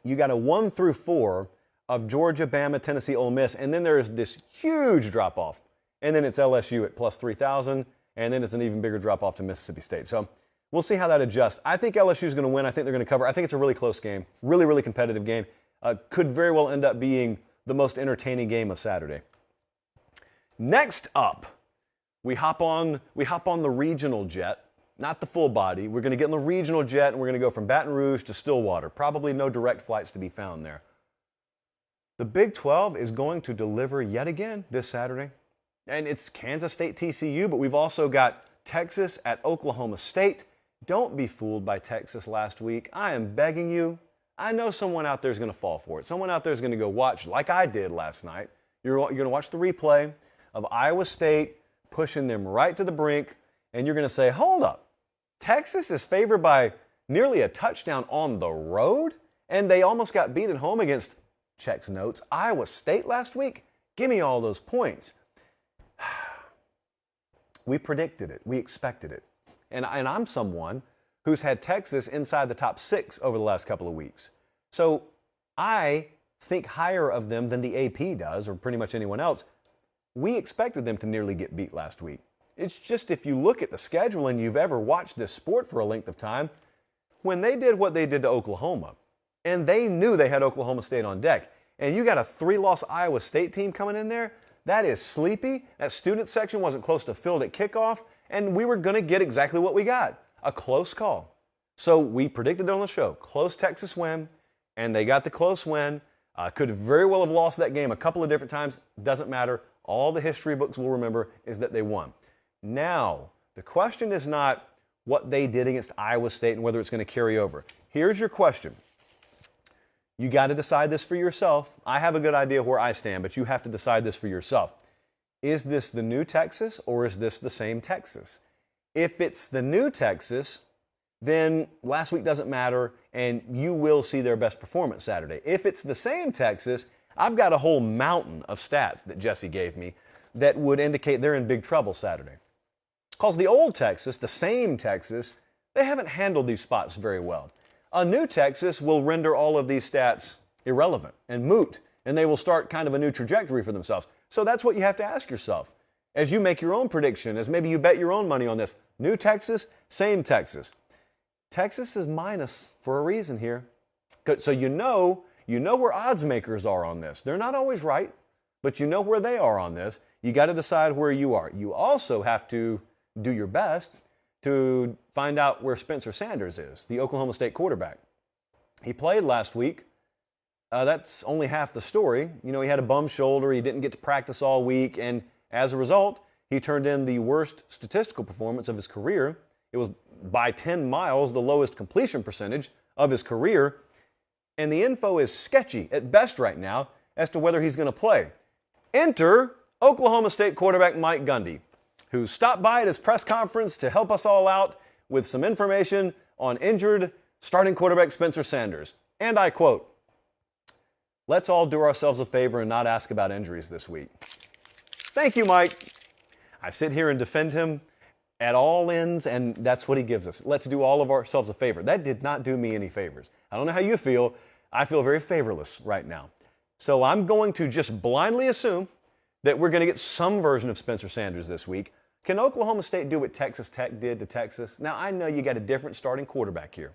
Speaker 1: you got a 1 through 4 of Georgia, Bama, Tennessee, Ole Miss, and then there's this huge drop-off. And then it's LSU at plus 3,000, and then it's an even bigger drop-off to Mississippi State. So we'll see how that adjusts. I think LSU is going to win. I think they're going to cover. I think it's a really close game, really, really competitive game. Could very well end up being the most entertaining game of Saturday. Next up, we hop on the regional jet. Not the full body. We're going to get in the regional jet, and we're going to go from Baton Rouge to Stillwater. Probably no direct flights to be found there. The Big 12 is going to deliver yet again this Saturday. And it's Kansas State TCU, but we've also got Texas at Oklahoma State. Don't be fooled by Texas last week. I am begging you. I know someone out there is going to fall for it. Someone out there is going to go watch, like I did last night. You're going to watch the replay of Iowa State pushing them right to the brink, and you're going to say, hold up. Texas is favored by nearly a touchdown on the road, and they almost got beat at home against, checks notes, Iowa State last week? Give me all those points. We predicted it. We expected it. And I'm someone who's had Texas inside the top 6 over the last couple of weeks. So I think higher of them than the AP does, or pretty much anyone else. We expected them to nearly get beat last week. It's just if you look at the schedule and you've ever watched this sport for a length of time, when they did what they did to Oklahoma, and they knew they had Oklahoma State on deck, and you got a 3-loss Iowa State team coming in there, that is sleepy. That student section wasn't close to filled at kickoff, and we were going to get exactly what we got. a close call. So we predicted on the show, close Texas win, and they got the close win. Could very well have lost that game a couple of different times. Doesn't matter. All the history books will remember is that they won. Now, the question is not what they did against Iowa State and whether it's going to carry over. Here's your question. You got to decide this for yourself. I have a good idea where I stand, but you have to decide this for yourself. Is this the new Texas or is this the same Texas? If it's the new Texas, then last week doesn't matter and you will see their best performance Saturday. If it's the same Texas, I've got a whole mountain of stats that Jesse gave me that would indicate they're in big trouble Saturday. Because the old Texas, the same Texas, they haven't handled these spots very well. A new Texas will render all of these stats irrelevant and moot, and they will start kind of a new trajectory for themselves. So that's what you have to ask yourself as you make your own prediction, as maybe you bet your own money on this. New Texas, same Texas. Texas is minus for a reason here. So you know where odds makers are on this. They're not always right, but you know where they are on this. You got to decide where you are. You also have to do your best to find out where Spencer Sanders is, the Oklahoma State quarterback. He played last week. That's only half the story. You know, he had a bum shoulder. He didn't get to practice all week. And as a result, he turned in the worst statistical performance of his career. It was by 10 miles the lowest completion percentage of his career. And the info is sketchy at best right now as to whether he's going to play. Enter Oklahoma State quarterback Mike Gundy, who stopped by at his press conference to help us all out with some information on injured starting quarterback Spencer Sanders. And I quote, "Let's all do ourselves a favor and not ask about injuries this week." Thank you, Mike. I sit here and defend him at all ends, and that's what he gives us. Let's do all of ourselves a favor. That did not do me any favors. I don't know how you feel. I feel very favorless right now. So I'm going to just blindly assume that we're going to get some version of Spencer Sanders this week. Can Oklahoma State do what Texas Tech did to Texas? Now, I know you got a different starting quarterback here.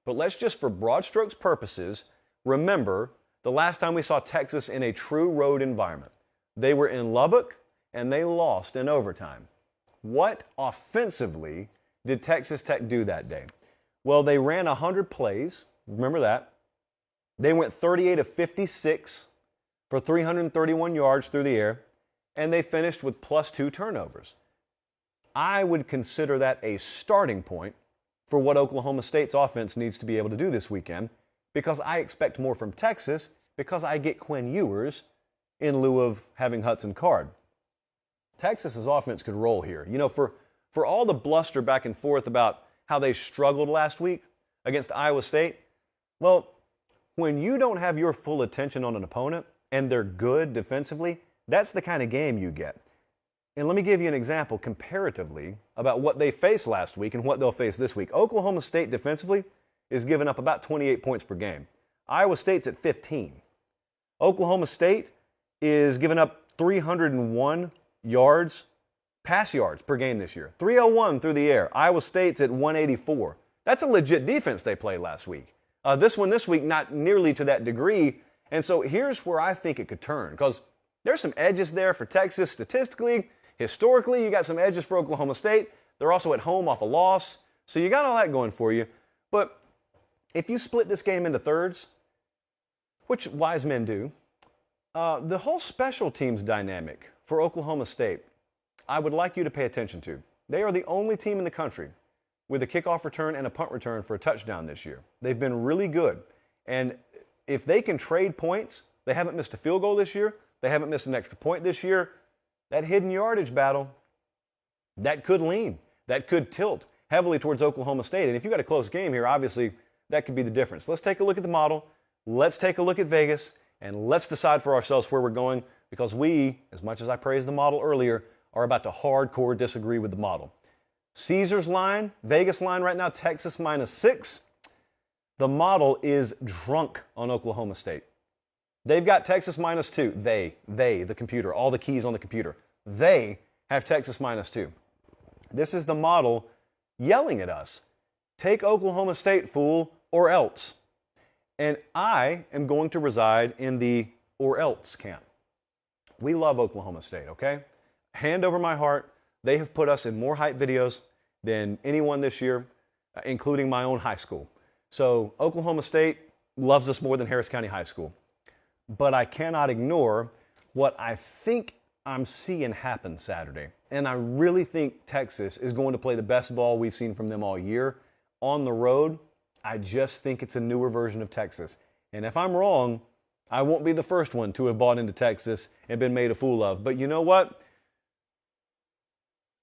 Speaker 1: But let's just, for broad strokes purposes, remember the last time we saw Texas in a true road environment. They were in Lubbock, and they lost in overtime. What offensively did Texas Tech do that day? Well, they ran 100 plays. Remember that. They went 38 of 56 for 331 yards through the air, and they finished with +2 turnovers. I would consider that a starting point for what Oklahoma State's offense needs to be able to do this weekend, because I expect more from Texas because I get Quinn Ewers in lieu of having Hudson Card. Texas's offense could roll here. You know, for all the bluster back and forth about how they struggled last week against Iowa State, well, when you don't have your full attention on an opponent and they're good defensively, that's the kind of game you get. And let me give you an example comparatively about what they faced last week and what they'll face this week. Oklahoma State defensively is giving up about 28 points per game. Iowa State's at 15. Oklahoma State is giving up 301 yards, pass yards per game this year. 301 through the air. Iowa State's at 184. That's a legit defense they played last week. This week, not nearly to that degree. And so here's where I think it could turn, because there's some edges there for Texas statistically. Historically, you got some edges for Oklahoma State. They're also at home off a loss. So you got all that going for you. But if you split this game into thirds, which wise men do, the whole special teams dynamic for Oklahoma State, I would like you to pay attention to. They are the only team in the country with a kickoff return and a punt return for a touchdown this year. They've been really good. And if they can trade points, they haven't missed a field goal this year. They haven't missed an extra point this year. That hidden yardage battle, that could lean. That could tilt heavily towards Oklahoma State. And if you got a close game here, obviously, that could be the difference. Let's take a look at the model. Let's take a look at Vegas. And let's decide for ourselves where we're going, because we, as much as I praised the model earlier, are about to hardcore disagree with the model. Caesars line, Vegas line right now, Texas -6. The model is drunk on Oklahoma State. They've got Texas -2. They, the computer, all the keys on the computer. They have Texas -2. This is the model yelling at us. Take Oklahoma State, fool, or else. And I am going to reside in the or else camp. We love Oklahoma State, okay? Hand over my heart. They have put us in more hype videos than anyone this year, including my own high school. So Oklahoma State loves us more than Harris County High School. But I cannot ignore what I think I'm seeing happen Saturday. And I really think Texas is going to play the best ball we've seen from them all year. On the road, I just think it's a newer version of Texas. And if I'm wrong, I won't be the first one to have bought into Texas and been made a fool of. But you know what?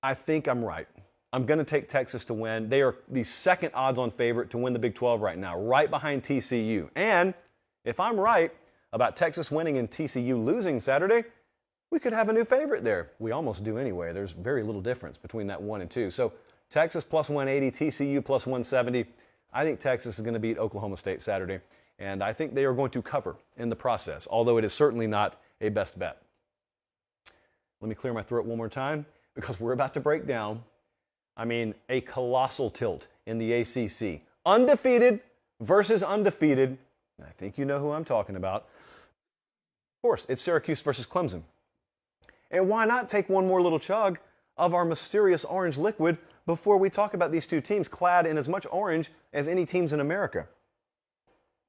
Speaker 1: I think I'm right. I'm going to take Texas to win. They are the second odds-on favorite to win the Big 12 right now, right behind TCU. And if I'm right about Texas winning and TCU losing Saturday, we could have a new favorite there. We almost do anyway. There's very little difference between that 1 and 2. So Texas plus 180, TCU plus 170. I think Texas is going to beat Oklahoma State Saturday, and I think they are going to cover in the process, although it is certainly not a best bet. Let me clear my throat one more time because we're about to break down, a colossal tilt in the ACC. Undefeated versus undefeated. I think you know who I'm talking about. Of course, it's Syracuse versus Clemson. And why not take one more little chug of our mysterious orange liquid before we talk about these two teams clad in as much orange as any teams in America?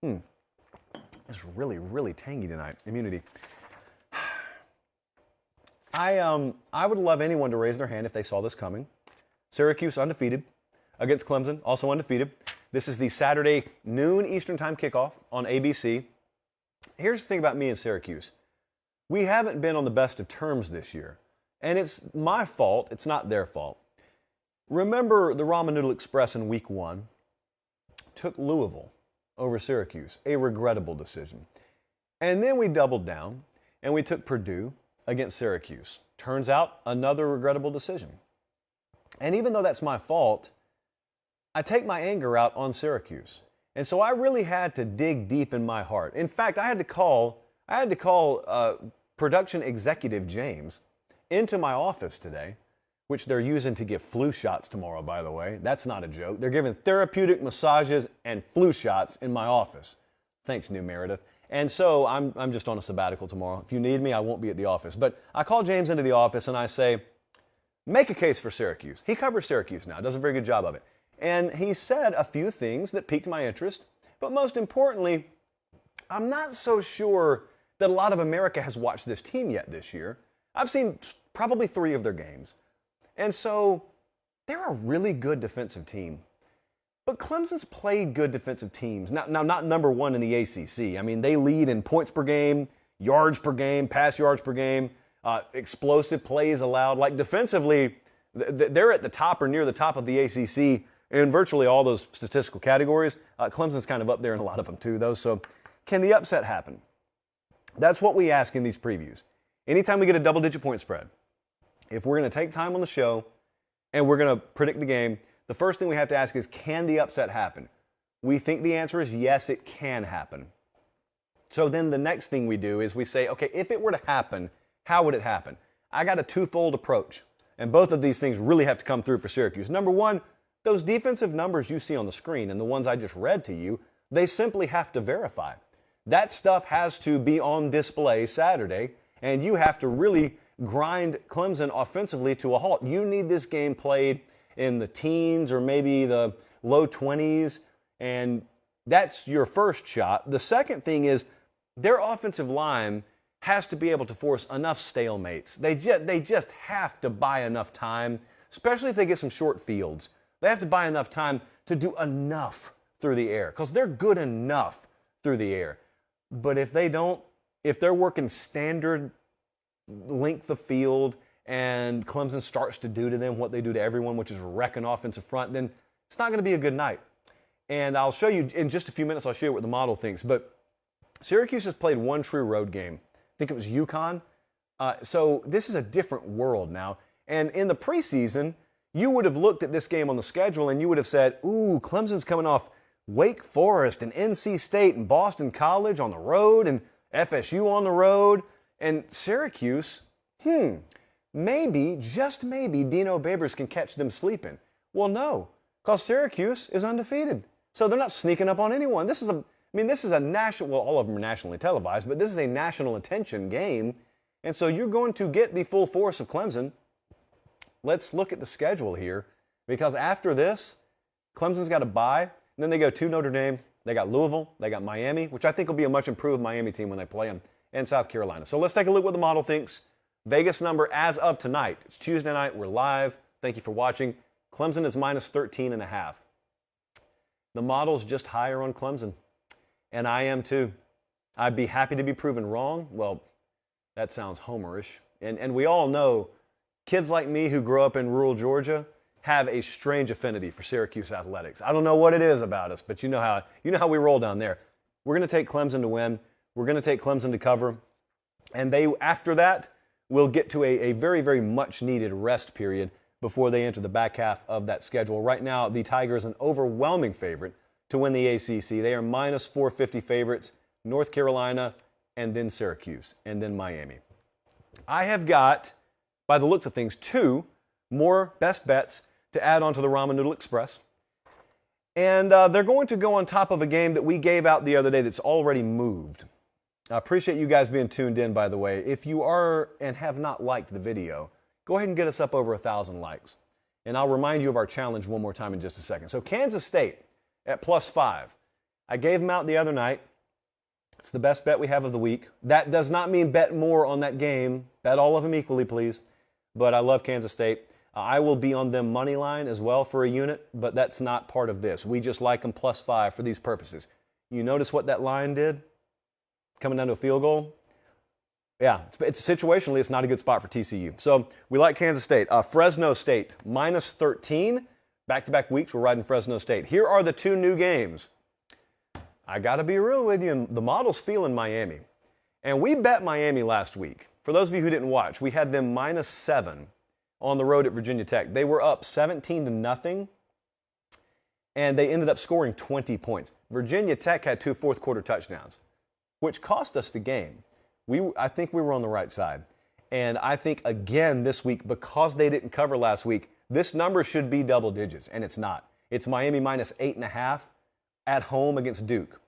Speaker 1: It's really, really tangy tonight. Immunity. I would love anyone to raise their hand if they saw this coming. Syracuse undefeated against Clemson, also undefeated. This is the Saturday noon Eastern Time kickoff on ABC. Here's the thing about me and Syracuse. We haven't been on the best of terms this year. And it's my fault. It's not their fault. Remember the Ramen Noodle Express in week 1 took Louisville over Syracuse, a regrettable decision. And then we doubled down and we took Purdue against Syracuse. Turns out another regrettable decision. And even though that's my fault, I take my anger out on Syracuse. And so I really had to dig deep in my heart. In fact, I had to call production executive James into my office today, which they're using to give flu shots tomorrow, by the way. That's not a joke. They're giving therapeutic massages and flu shots in my office. Thanks, New Meredith. And so I'm just on a sabbatical tomorrow. If you need me, I won't be at the office. But I call James into the office and I say, make a case for Syracuse. He covers Syracuse now, does a very good job of it. And he said a few things that piqued my interest. But most importantly, I'm not so sure that a lot of America has watched this team yet this year. I've seen probably 3 of their games. And so they're a really good defensive team. But Clemson's played good defensive teams. Now not number 1 in the ACC. They lead in points per game, yards per game, pass yards per game, explosive plays allowed. Like defensively, they're at the top or near the top of the ACC in virtually all those statistical categories. Clemson's kind of up there in a lot of them too, though. So can the upset happen? That's what we ask in these previews. Anytime we get a double-digit point spread, if we're going to take time on the show and we're going to predict the game, the first thing we have to ask is, can the upset happen? We think the answer is yes, it can happen. So then the next thing we do is we say, okay, if it were to happen, how would it happen? I got a twofold approach, and both of these things really have to come through for Syracuse. Number 1, those defensive numbers you see on the screen and the ones I just read to you, they simply have to verify. That stuff has to be on display Saturday, and you have to really grind Clemson offensively to a halt. You need this game played in the teens or maybe the low 20s, and that's your first shot. The second thing is their offensive line has to be able to force enough stalemates. They just have to buy enough time, especially if they get some short fields. They have to buy enough time to do enough through the air because they're good enough through the air. But if they don't, if they're working standard length of field and Clemson starts to do to them what they do to everyone, which is wreck an offensive front, then it's not going to be a good night. And I'll show you in just a few minutes, I'll show you what the model thinks. But Syracuse has played one true road game. I think it was UConn. So this is a different world now. And in the preseason, you would have looked at this game on the schedule and you would have said, ooh, Clemson's coming off Wake Forest and NC State and Boston College on the road and FSU on the road. And Syracuse, maybe, just maybe, Dino Babers can catch them sleeping. Well, no, because Syracuse is undefeated. So they're not sneaking up on anyone. This is a national, well, all of them are nationally televised, but this is a national attention game. And so you're going to get the full force of Clemson. Let's look at the schedule here. Because after this, Clemson's got a bye, and then they go to Notre Dame. They got Louisville. They got Miami, which I think will be a much improved Miami team when they play them, and South Carolina. So let's take a look what the model thinks. Vegas number as of tonight. It's Tuesday night. We're live. Thank you for watching. Clemson is minus 13.5. The model's just higher on Clemson, and I am too. I'd be happy to be proven wrong. Well, that sounds homerish. And we all know kids like me who grow up in rural Georgia have a strange affinity for Syracuse athletics. I don't know what it is about us, but you know how we roll down there. We're going to take Clemson to win. We're going to take Clemson to cover. And after that, we'll get to a very, very much needed rest period before they enter the back half of that schedule. Right now, the Tigers an overwhelming favorite to win the ACC. They are minus 450 favorites. North Carolina, and then Syracuse, and then Miami. I have got, by the looks of things, 2 more best bets to add on to the Ramen Noodle Express. And they're going to go on top of a game that we gave out the other day that's already moved. I appreciate you guys being tuned in, by the way. If you are and have not liked the video, go ahead and get us up over 1,000 likes. And I'll remind you of our challenge one more time in just a second. So Kansas State at +5. I gave them out the other night. It's the best bet we have of the week. That does not mean bet more on that game. Bet all of them equally, please. But I love Kansas State. I will be on them money line as well for a unit, but that's not part of this. We just like them +5 for these purposes. You notice what that line did? Coming down to a field goal? Yeah, it's situationally, it's not a good spot for TCU. So we like Kansas State. Fresno State, minus 13. Back-to-back weeks, we're riding Fresno State. Here are the 2 new games. I got to be real with you. The model's feeling Miami. And we bet Miami last week. For those of you who didn't watch, we had them -7 on the road at Virginia Tech. They were up 17-0, and they ended up scoring 20 points. Virginia Tech had 2 fourth-quarter touchdowns, which cost us the game. I think we were on the right side. And I think, again, this week, because they didn't cover last week, this number should be double digits, and it's not. It's Miami minus 8.5. At home against Duke.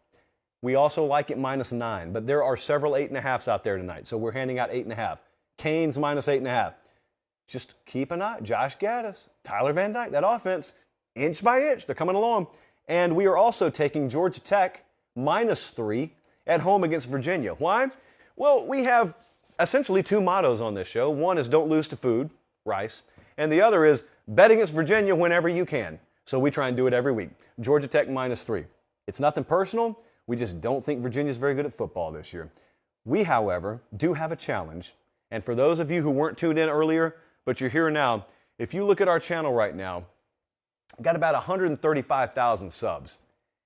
Speaker 1: We also like it -9, but there are several 8.5s out there tonight, so we're handing out 8.5. Canes minus 8.5. Just keep an eye. Josh Gaddis, Tyler Van Dyke, that offense, inch by inch, they're coming along. And we are also taking Georgia Tech -3 at home against Virginia. Why? Well, we have essentially 2 mottos on this show. One is don't lose to food, rice, and the other is bet against Virginia whenever you can. So we try and do it every week. Georgia Tech -3. It's nothing personal. We just don't think Virginia's very good at football this year. We, however, do have a challenge. And for those of you who weren't tuned in earlier, but you're here now, if you look at our channel right now, we've got about 135,000 subs.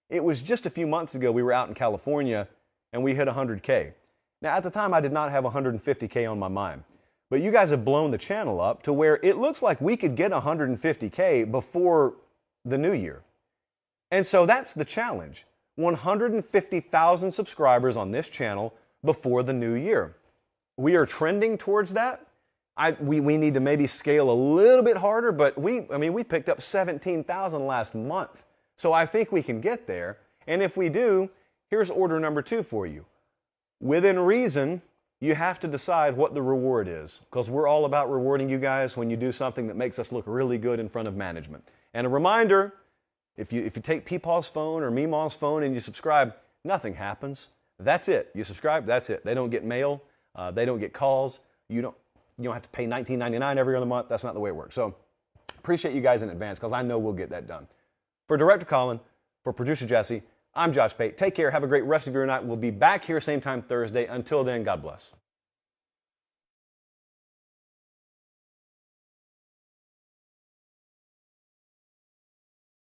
Speaker 1: It was just a few months ago we were out in California and we hit 100K. Now, at the time, I did not have 150K on my mind. But you guys have blown the channel up to where it looks like we could get 150K before the new year. And so that's the challenge. 150,000 subscribers on this channel before the new year. We are trending towards that. We need to maybe scale a little bit harder, but we picked up 17,000 last month. So I think we can get there. And if we do, here's order number 2 for you. Within reason, you have to decide what the reward is, because we're all about rewarding you guys when you do something that makes us look really good in front of management. And a reminder, if you take Peepaw's phone or Meemaw's phone and you subscribe, nothing happens. That's it. You subscribe, that's it. They don't get mail. They don't get calls. You don't have to pay $19.99 every other month. That's not the way it works. So appreciate you guys in advance, because I know we'll get that done. For Director Colin, for Producer Jesse, I'm Josh Pate. Take care. Have a great rest of your night. We'll be back here same time Thursday. Until then, God bless.